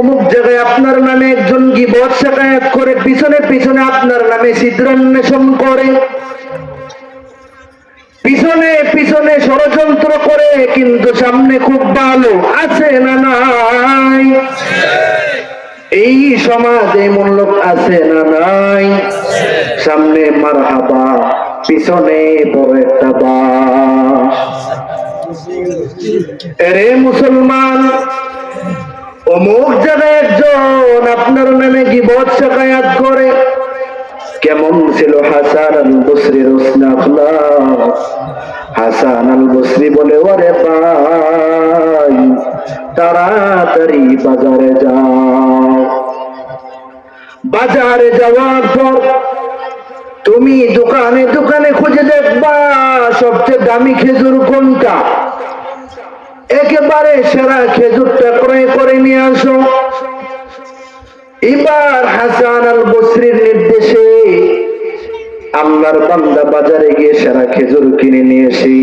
অমুক জায়গায় আপনার নামে একজন গীবত শিকায়াত করে পিছনে পিছনে আপনার নামে ছিদ্রান্বেষণ করে, পিছনে পিছনে ষড়যন্ত্র করে, কিন্তু সামনে খুব ভালো আছে না নাই? এই সমাজে এমন লোক আছে না নাই? সামনে মারহাবা, পিছনে বড় একটা বাস। এরে মুসলমান, অমুক জায়গায় একজন আপনার নামে গীবত শিকায়াত করে। কেমন ছিল হাসান আল বসরির হুসনে আখলাক? হাসান আল বসরি বলে, ওরে ভাই তাড়াতাড়ি বাজারে যাও। বাজারে যাওয়ার পর তুমি দোকানে দোকানে খুঁজে দেখবা সবচেয়ে দামি খেজুর কোনটা, একেবারে সেরা খেজুরটা ক্রয় করে নিয়ে আসো। এবার হাসান আল বসরির নির্দেশে আল্লাহর বান্দা বাজারে গিয়ে সেরা খেজুর কিনে নিয়ে এসে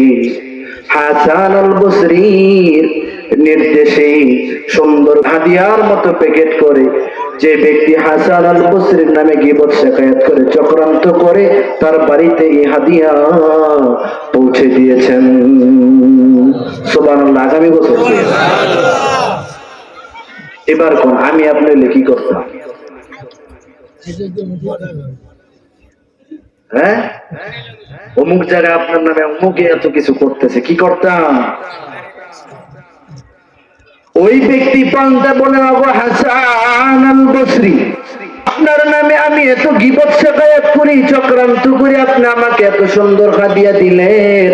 হাসান আল বসরির নির্দেশে সুন্দর হাদিয়ার মতো প্যাকেট করে যে ব্যক্তি হাসান আল বসরির নামে গীবত শিকায়াত করে চক্রান্ত করে তার বাড়িতে এই হাদিয়া পৌঁছে দিয়েছেন। সুবহানাল্লাহ। আগামী বছর এবার কোন আমি আপনি কি করতাম? হ্যাঁ, অমুক জায়গায় আপনার নামে অমুকে এত কিছু করতেছে, কি করতাম? ওই ব্যক্তি পাল্টা বলে, হাসান আল বসরি আপনার নামে আমি এত গীবত শিকায়াত করি, চক্রান্ত করি, আপনি আমাকে এত সুন্দর হাদিয়া দিলেন।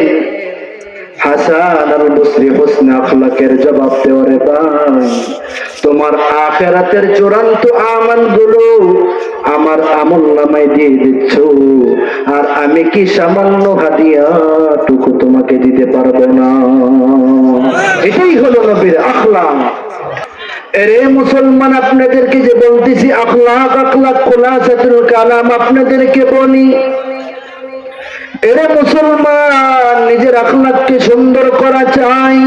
হাসান আল বসরি হুসনে আখলাকের জবাব দেওয়া, রে ভাই তোমার আখিরাতের চূড়ান্ত আমালগুলো আমার আমলনামায় দিয়ে দিচ্ছ, আর আমি কি সামান্য হাদিয়া টুকু তোমাকে দিতে পারবো না? এটাই হলো নবীর আখলাক। এরে মুসলমান, আপনাদেরকে যে বলতেছি আখলাক আখলাক খুলাসাতুল কালাম আপনাদেরকে বলি। এরে মুসলমান, নিজের আখলাককে সুন্দর করা চাই,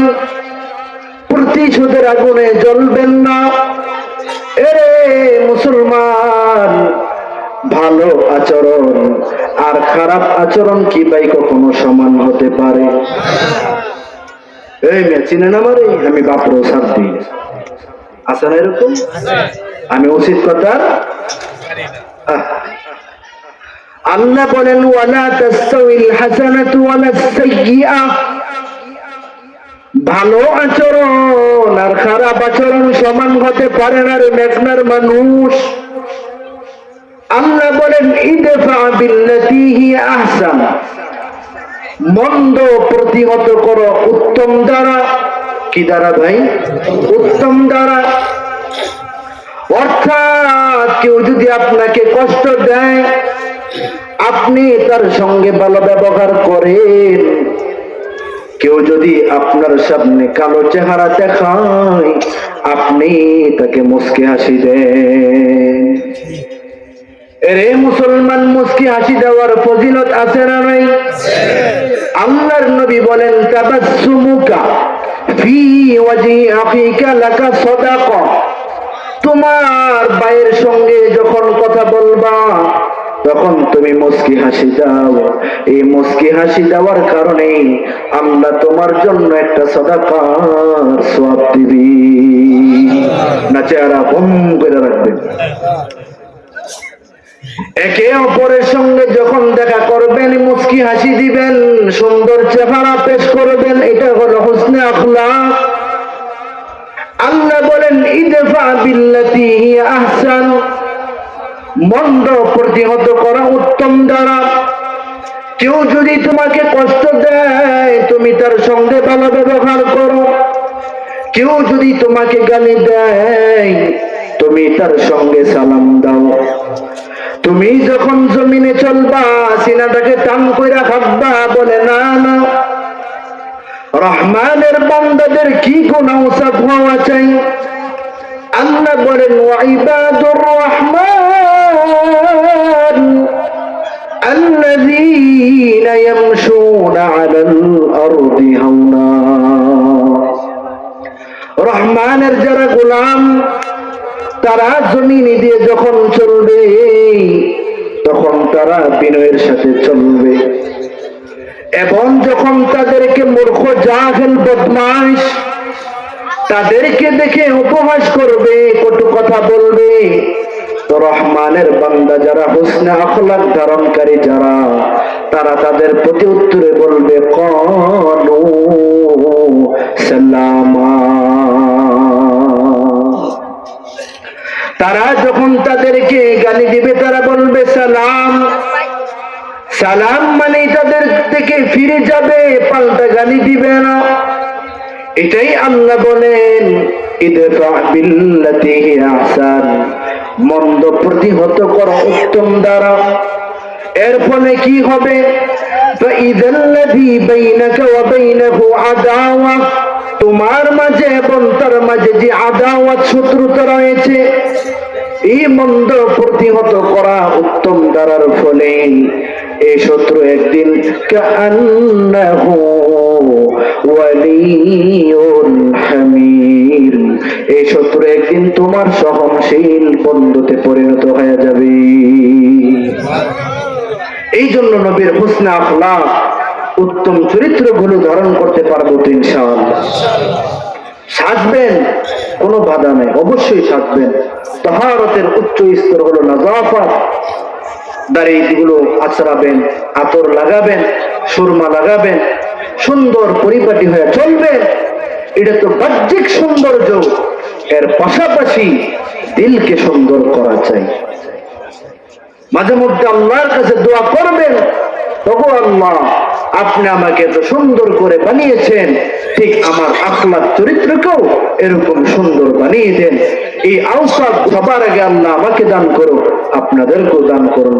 প্রতিশোধের আগুনে জ্বলবেন না। এরে মুসলমান, ভালো আচরণ আর খারাপ আচরণ কি ভাই কখনো সমান হতে পারে? এই মেয়ে চিনেন আমারে, আমি বাপরও সাথ দিই, আছে না এরকম? আমি উচিত কথা আল্লাহ বলেন, ওয়ালা তাসতাউইল হাসানাতু ওয়ালাস সাইয়্যিআহ, ভালো আচরণ আর খারাপ আচরণ সমান হতে পারে না রে মেঘনার মানুষ। আল্লাহ বলেন, ইদফা বিল্লাতী হিয়া আহসান, মন্দ প্রতিহত করো উত্তম দ্বারা। কি দ্বারা ভাই? উত্তম দ্বারা। অর্থাৎ কেউ যদি আপনাকে কষ্ট দেয়, আপনি তার সঙ্গে ভালো ব্যবহার করেন। কেউ যদি আপনার সামনে কালো চেহারা দেখায়, আপনি তাকে মুস্কি হাসি দেন। এরে মুসলমান, মুস্কি হাসি দেওয়ার ফজিলত আছে না নাই? আল্লাহর নবী বলেন, তাবাসসুমুকা ফি ওয়াজি আখিকা লাকা সাদাকা, তোমার ভাইয়ের সঙ্গে যখন কথা বলবা তখন তুমি মুস্কি হাসি দাও। এই মুস্কি হাসি দেওয়ার কারণে আল্লাহ তোমার জন্য একটা সাদাকার সওয়াব দিবি। না চেহারা বম করে রাখবেন। একে অপরের সঙ্গে যখন দেখা করবেন মুস্কি হাসি দিবেন, সুন্দর চেহারা পেশ করবেন, এটা হলো হুসনে আখলাক। আল্লাহ বলেন, ইদফা বিল্লাতী হিয়া আহসান, মন্দ প্রতিহত করা উত্তম দ্বারা। কেউ যদি তোমাকে কষ্ট দেয়, তুমি তার সঙ্গে ভালো ব্যবহার করো। কেউ যদি তোমাকে গালি দেয়, তুমি তার সঙ্গে সালাম দাও। তুমি যখন জমিনে চলবা, সিনাটাকে টান কইরা খাববা, বলে না না, রহমানের বান্দাদের কি গুনাহ সাফ হওয়া চাই। আল্লাহ বলেন, ওয়াইবাদুর রহমান আল্লাযীনা ইয়ামশুনা আলাল আরদি হাওনা, রহমানের যারা গোলাম তারা জমিনে দিয়ে যখন চলবে তখন তারা বিনয়ের সাথে চলবে, এবং যখন তাদেরকে মূর্খ জাহেল বদমাশ তাদেরকে দেখে উপহাস করবে, কটু কথা বলবে, তো রহমানের বান্দা যারা হুসনে আখলাক ধারণকারী যারা, তারা তাদের প্রতি উত্তরে বলবে ক্বালু সালামা। তারা যখন তাদেরকে গালি দিবে তারা বলবে সালাম। সালাম মানে তাদের থেকে ফিরে যাবে, পাল্টা গালি দিবে না। এটাই আল্লাহ বলেন ইদফা বিল্লাতি হিয়া আহসান, মন্দ প্রতিহত করো উত্তম দ্বারা। এর ফলে কি হবে? ফাইযাল্লাযী বাইনাকা ওয়া বাইনাহু আদাওয়া, তোমার মাঝে এবং তার মাঝে যে আদাওয়াত শত্রুতা রয়েছে, এই মন্দ প্রতিহত করা উত্তম দ্বারার ফলে এই শত্রু একদিন কাআন্নাহু ওয়ালিয়ুন হামীম, এই শত্রু একদিন তোমার সহনশীল বন্ধুতে পরিণত হয়ে যাবে। এই জন্য নবীর হুসনে আখলাক উত্তম চরিত্রগুলো ধারণ করতে পারবো তো ইনশাআল্লাহ। সাজবেন, কোনো বাধা নেই, অবশ্যই সাজবেন। তাহারতের উচ্চ স্তর হলো নাযাফাত। দাড়িগুলো আঁচড়াবেন, আতর লাগাবেন, সুরমা লাগাবেন, সুন্দর পরিপাটি হয়ে চলবেন। এটা তো বাহ্যিক সৌন্দর্য, এর পাশাপাশি দিলকে সুন্দর করা চাই। মাঝে মধ্যে আল্লাহর কাছে দোয়া করবেন, তবু আল্লাহ আপনি আমাকে এত সুন্দর করে বানিয়েছেন, ঠিক আমার আখলাক চরিত্রকেও এরকম সুন্দর বানিয়ে দেন। এই আওসাফ সবার আগে আল্লাহ আমাকে দান করো, আপনাদেরকেও দান করুন।